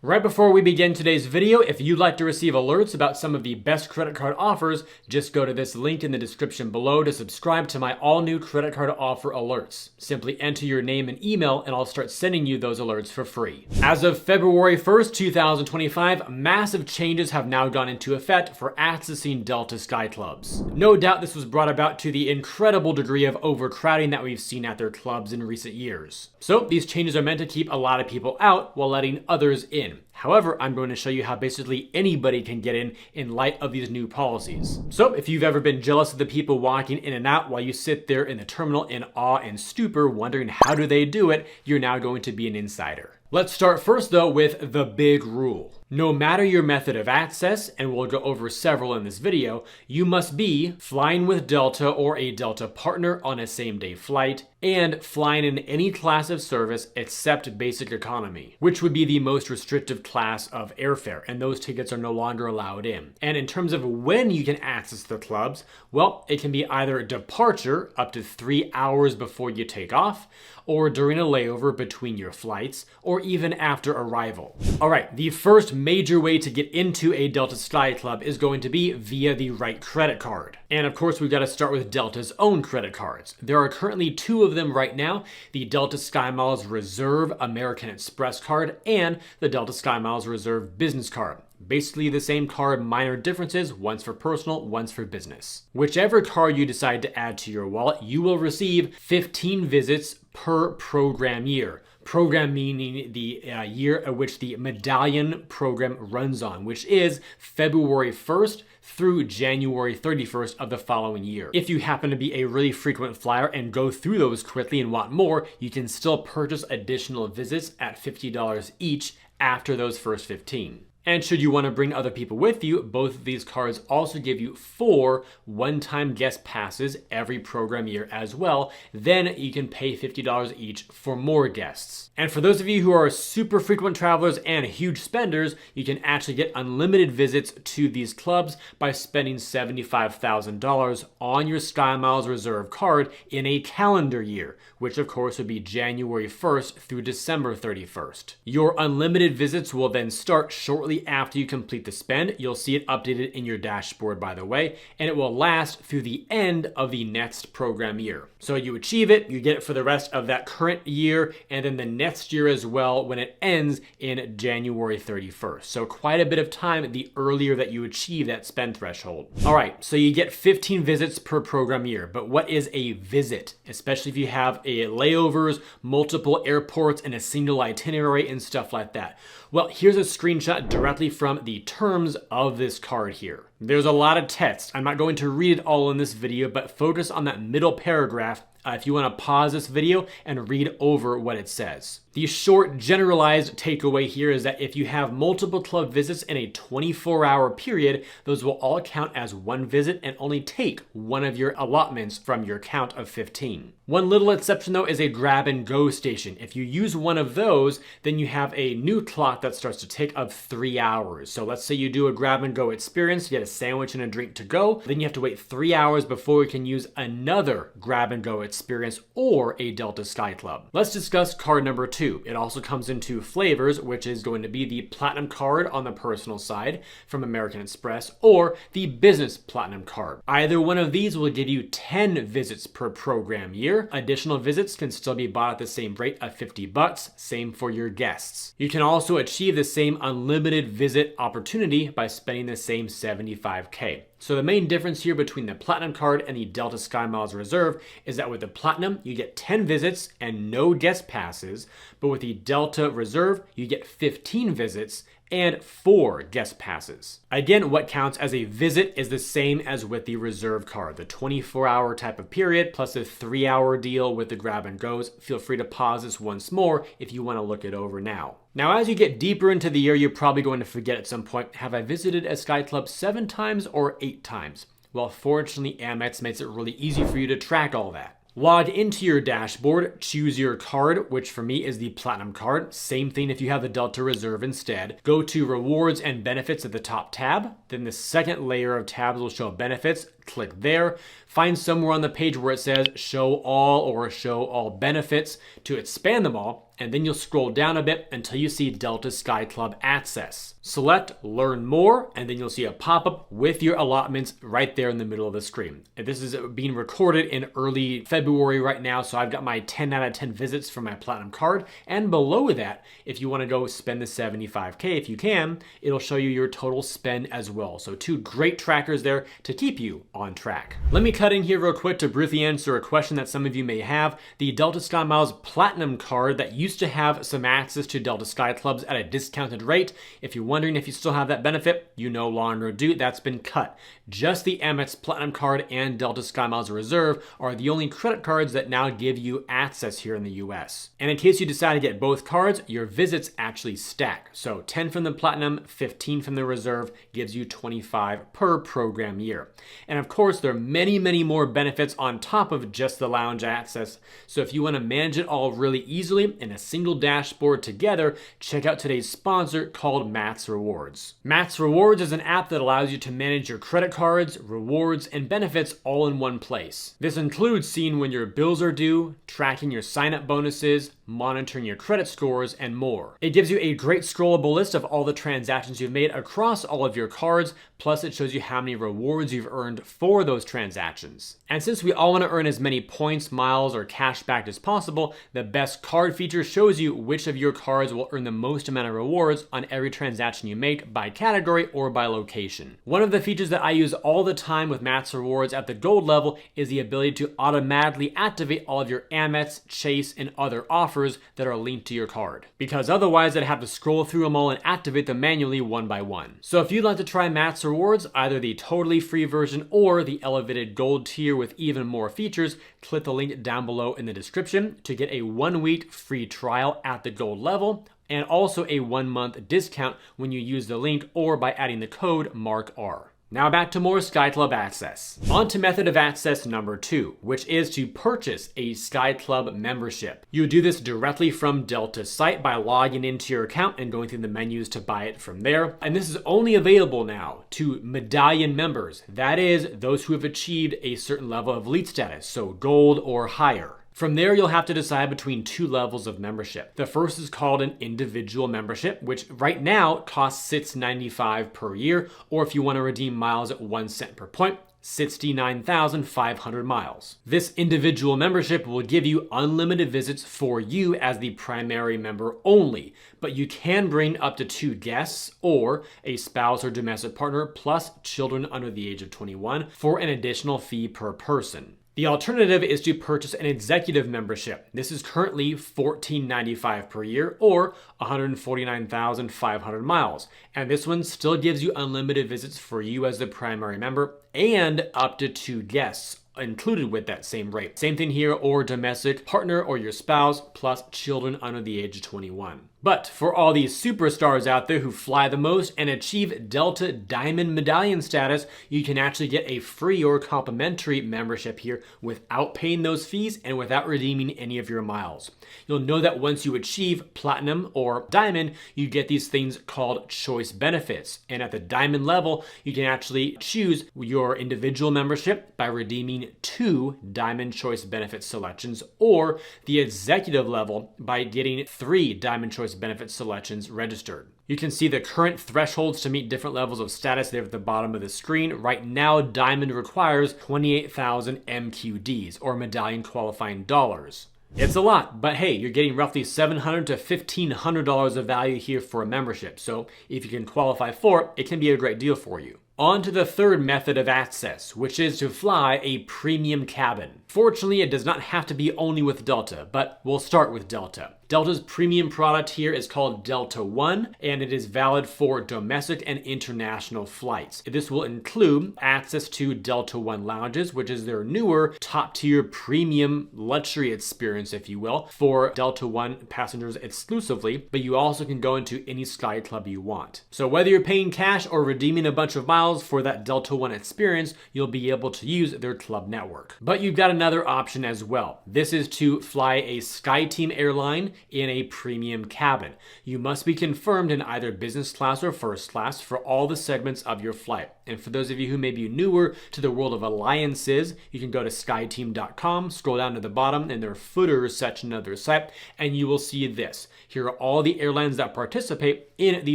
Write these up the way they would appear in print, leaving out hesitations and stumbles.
Right before we begin today's video, if you'd like to receive alerts about some of the best credit card offers, just go to this link in the description below to subscribe to my all-new credit card offer alerts. Simply enter your name and email and I'll start sending you those alerts for free. As of February 1st, 2025, massive changes have now gone into effect for accessing Delta Sky Clubs. No doubt this was brought about to the incredible degree of overcrowding that we've seen at their clubs in recent years. So these changes are meant to keep a lot of people out while letting others in. However, I'm going to show you how basically anybody can get in light of these new policies. So if you've ever been jealous of the people walking in and out while you sit there in the terminal in awe and stupor wondering how do they do it, you're now going to be an insider. Let's start first though with the big rule. No matter your method of access, and we'll go over several in this video, you must be flying with Delta or a Delta partner on a same-day flight, and flying in any class of service except basic economy, which would be the most restrictive class of airfare, and those tickets are no longer allowed in. And in terms of when you can access the clubs, well, it can be either departure up to 3 hours before you take off, or during a layover between your flights, or even after arrival. All right, the first major way to get into a Delta Sky Club is going to be via the right credit card. And of course, we've got to start with Delta's own credit cards. There are currently 2 of them right now, the Delta SkyMiles Reserve American Express card and the Delta SkyMiles Reserve Business card. Basically the same card, minor differences, one's for personal, one's for business. Whichever card you decide to add to your wallet, you will receive 15 visits per program year. Program meaning the year at which the medallion program runs on, which is February 1st through January 31st of the following year. If you happen to be a really frequent flyer and go through those quickly and want more, you can still purchase additional visits at $50 each after those first 15. And should you want to bring other people with you, both of these cards also give you 4 one-time guest passes every program year as well. Then you can pay $50 each for more guests. And for those of you who are super frequent travelers and huge spenders, you can actually get unlimited visits to these clubs by spending $75,000 on your SkyMiles Reserve card in a calendar year, which of course would be January 1st through December 31st. Your unlimited visits will then start shortly after you complete the spend. You'll see it updated in your dashboard, by the way, and it will last through the end of the next program year. So you achieve it, you get it for the rest of that current year, and then the next year as well when it ends in January 31st. So quite a bit of time the earlier that you achieve that spend threshold. All right, so you get 15 visits per program year, but what is a visit? Especially if you have layovers, multiple airports, and a single itinerary and stuff like that. Well, here's a screenshot directly from the terms of this card here. There's a lot of text. I'm not going to read it all in this video, but focus on that middle paragraph if you want to pause this video and read over what it says. The short generalized takeaway here is that if you have multiple club visits in a 24-hour period, those will all count as one visit and only take one of your allotments from your count of 15. One little exception though is a grab and go station. If you use one of those, then you have a new clock that starts to tick of 3 hours. So let's say you do a grab and go experience, you get a sandwich and a drink to go, then you have to wait 3 hours before you can use another grab and go experience or a Delta Sky Club. Let's discuss card number 2. It also comes in 2 flavors, which is going to be the Platinum card on the personal side from American Express or the Business Platinum card. Either one of these will give you 10 visits per program year. Additional visits can still be bought at the same rate of $50, same for your guests. You can also achieve the same unlimited visit opportunity by spending the same $75K. So the main difference here between the Platinum card and the Delta SkyMiles Reserve is that with the Platinum, you get 10 visits and no guest passes, but with the Delta Reserve, you get 15 visits and 4 guest passes. Again, what counts as a visit is the same as with the Reserve card, the 24-hour type of period plus a 3-hour deal with the grab and goes. Feel free to pause this once more if you want to look it over now. Now, as you get deeper into the year, you're probably going to forget at some point, have I visited a Sky Club 7 times or 8 times? Well, fortunately, Amex makes it really easy for you to track all that. Log into your dashboard, choose your card, which for me is the Platinum card. Same thing if you have the Delta Reserve instead. Go to Rewards and Benefits at the top tab. Then the second layer of tabs will show Benefits. Click there. Find somewhere on the page where it says Show All or Show All Benefits to expand them all. and then you'll scroll down a bit until you see Delta Sky Club Access. Select Learn More, and then you'll see a pop-up with your allotments right there in the middle of the screen. And this is being recorded in early February right now, so I've got my 10 out of 10 visits for my Platinum card. And below that, if you want to go spend the $75K, if you can, it'll show you your total spend as well. So 2 great trackers there to keep you on track. Let me cut in here real quick to briefly answer a question that some of you may have. The Delta SkyMiles Platinum card that used to have some access to Delta Sky Clubs at a discounted rate. If you're wondering if you still have that benefit, you no longer do. That's been cut. Just the Amex Platinum card and Delta SkyMiles Reserve are the only credit cards that now give you access here in the US. And in case you decide to get both cards, your visits actually stack. So 10 from the Platinum, 15 from the Reserve gives you 25 per program year. And of course, there are many, many more benefits on top of just the lounge access. So if you want to manage it all really easily in a single dashboard together, check out today's sponsor called MAXREWARDS. MAXREWARDS is an app that allows you to manage your credit cards, rewards, and benefits all in one place. This includes seeing when your bills are due, tracking your sign-up bonuses, monitoring your credit scores, and more. It gives you a great scrollable list of all the transactions you've made across all of your cards, plus it shows you how many rewards you've earned for those transactions. And since we all want to earn as many points, miles, or cash back as possible, the best card feature shows you which of your cards will earn the most amount of rewards on every transaction you make by category or by location. One of the features that I use all the time with MAXREWARDS at the gold level is the ability to automatically activate all of your Amex, Chase, and other offers that are linked to your card, because otherwise I'd have to scroll through them all and activate them manually one by one. So if you'd like to try MAXREWARDS, either the totally free version or the elevated gold tier with even more features, click the link down below in the description to get a 1-week free trial at the gold level, and also a 1-month discount when you use the link or by adding the code MARKR. Now back to more Sky Club access. On to method of access number 2, which is to purchase a Sky Club membership. You do this directly from Delta's site by logging into your account and going through the menus to buy it from there. And this is only available now to medallion members. That is, those who have achieved a certain level of elite status, so gold or higher. From there, you'll have to decide between 2 levels of membership. The first is called an individual membership, which right now costs $6.95 per year, or if you want to redeem miles at 1 cent per point, 69,500 miles. This individual membership will give you unlimited visits for you as the primary member only, but you can bring up to 2 guests or a spouse or domestic partner plus children under the age of 21 for an additional fee per person. The alternative is to purchase an executive membership. This is currently $14.95 per year or 149,500 miles. And this one still gives you unlimited visits for you as the primary member and up to 2 guests included with that same rate. Same thing here, or domestic partner or your spouse plus children under the age of 21. But for all these superstars out there who fly the most and achieve Delta Diamond Medallion status, you can actually get a free or complimentary membership here without paying those fees and without redeeming any of your miles. You'll know that once you achieve Platinum or Diamond, you get these things called choice benefits. And at the Diamond level, you can actually choose your individual membership by redeeming 2 Diamond choice benefit selections, or the executive level by getting 3 Diamond choice benefit selections registered. You can see the current thresholds to meet different levels of status there at the bottom of the screen. Right now, Diamond requires 28,000 MQDs, or medallion qualifying dollars. It's a lot, but hey, you're getting roughly $700 to $1,500 of value here for a membership. So if you can qualify for it, it can be a great deal for you. On to the third method of access, which is to fly a premium cabin. Fortunately, it does not have to be only with Delta, but we'll start with Delta. Delta's premium product here is called Delta One, and it is valid for domestic and international flights. This will include access to Delta One lounges, which is their newer top-tier premium luxury experience, if you will, for Delta One passengers exclusively, but you also can go into any Sky Club you want. So whether you're paying cash or redeeming a bunch of miles for that Delta One experience, you'll be able to use their club network. But you've got another option as well. This is to fly a SkyTeam airline in a premium cabin. You must be confirmed in either business class or first class for all the segments of your flight. And for those of you who may be newer to the world of alliances, you can go to skyteam.com, scroll down to the bottom in their footer section of their site, and you will see this. Here are all the airlines that participate in the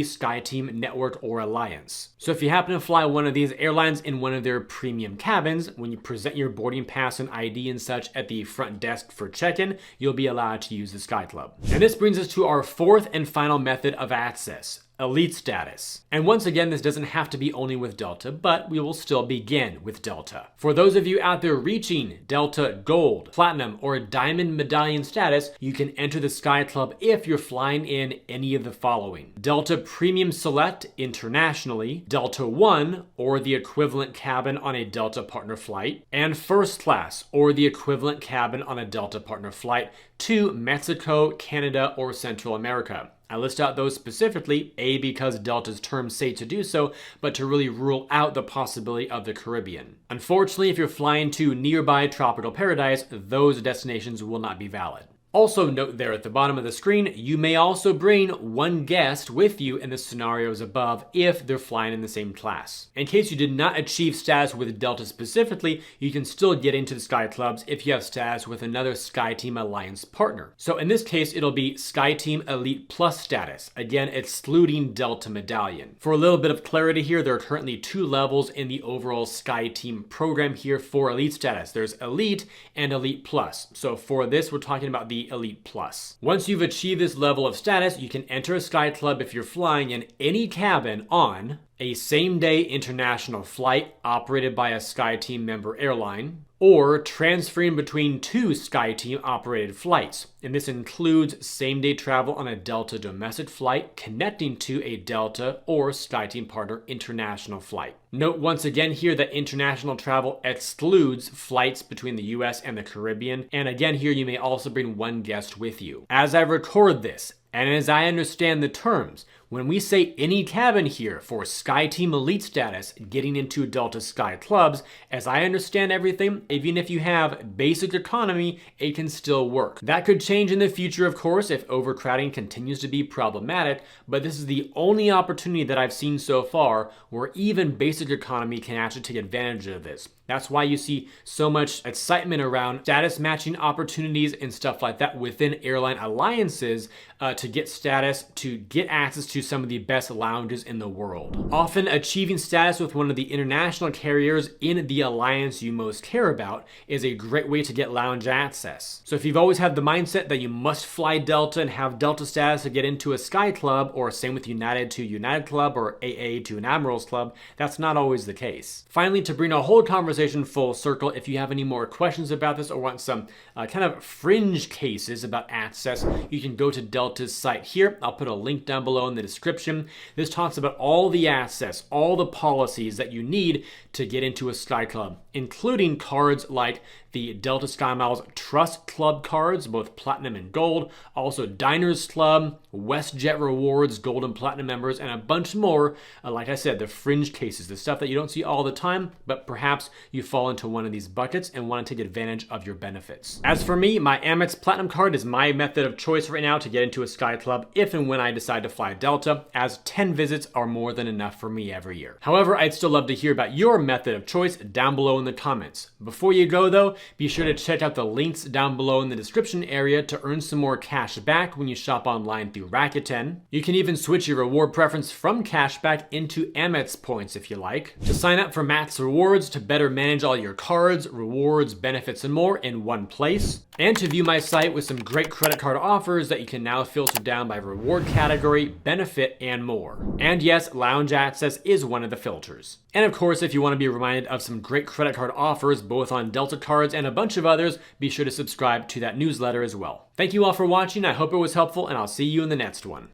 SkyTeam network or alliance. So if you happen to fly one of these airlines in one of their premium cabins, when you present your boarding pass and ID and such at the front desk for check-in, you'll be allowed to use the Sky Club. And this brings us to our fourth and final method of access: elite status. And once again, this doesn't have to be only with Delta, but we will still begin with Delta. For those of you out there reaching Delta Gold, Platinum, or Diamond Medallion status, you can enter the Sky Club if you're flying in any of the following: Delta Premium Select internationally, Delta One, or the equivalent cabin on a Delta partner flight, and First Class, or the equivalent cabin on a Delta partner flight to Mexico, Canada, or Central America. I list out those specifically, A, because Delta's terms say to do so, but to really rule out the possibility of the Caribbean. Unfortunately, if you're flying to nearby tropical paradise, those destinations will not be valid. Also note there at the bottom of the screen, you may also bring one guest with you in the scenarios above if they're flying in the same class. In case you did not achieve status with Delta specifically, you can still get into the Sky Clubs if you have status with another SkyTeam Alliance partner. So in this case, it'll be SkyTeam Elite Plus status, again excluding Delta Medallion. For a little bit of clarity here, there are currently 2 levels in the overall SkyTeam program here for Elite status. There's Elite and Elite Plus. So for this, we're talking about the Elite Plus. Once you've achieved this level of status, you can enter a Sky Club if you're flying in any cabin on a same-day international flight operated by a SkyTeam member airline, or transferring between 2 SkyTeam operated flights. And this includes same-day travel on a Delta domestic flight connecting to a Delta or SkyTeam partner international flight. Note once again here that international travel excludes flights between the US and the Caribbean. And again here, you may also bring one guest with you. As I record this, and as I understand the terms, when we say any cabin here for SkyTeam Elite status getting into Delta Sky Clubs, as I understand everything, even if you have basic economy, it can still work. That could change in the future, of course, if overcrowding continues to be problematic, but this is the only opportunity that I've seen so far where even basic economy can actually take advantage of this. That's why you see so much excitement around status matching opportunities and stuff like that within airline alliances to get status, to get access to some of the best lounges in the world. Often achieving status with one of the international carriers in the alliance you most care about is a great way to get lounge access. So if you've always had the mindset that you must fly Delta and have Delta status to get into a Sky Club, or same with United to United Club or AA to an Admirals Club, that's not always the case. Finally, to bring a whole conversation full circle, if you have any more questions about this or want some kind of fringe cases about access, you can go to Delta's site here. I'll put a link down below in the description. This talks about all the access, all the policies that you need to get into a Sky Club, including cards like the Delta SkyMiles Trust Club cards, both Platinum and Gold, also Diners Club, WestJet Rewards, Gold and Platinum members, and a bunch more. Like I said, the fringe cases, the stuff that you don't see all the time, but perhaps you fall into one of these buckets and want to take advantage of your benefits. As for me, my Amex Platinum card is my method of choice right now to get into a Sky Club if and when I decide to fly Delta, as 10 visits are more than enough for me every year. However, I'd still love to hear about your method of choice down below in the comments. Before you go though, be sure to check out the links down below in the description area to earn some more cash back when you shop online through Rakuten. You can even switch your reward preference from cashback into Amex points if you like. To sign up for MAXREWARDS to better manage all your cards, rewards, benefits, and more in one place. And to view my site with some great credit card offers that you can now filter down by reward category, benefit, and more. And yes, lounge access is one of the filters. And of course, if you want to be reminded of some great credit card offers, both on Delta cards and a bunch of others, be sure to subscribe to that newsletter as well. Thank you all for watching. I hope it was helpful, and I'll see you in the next one.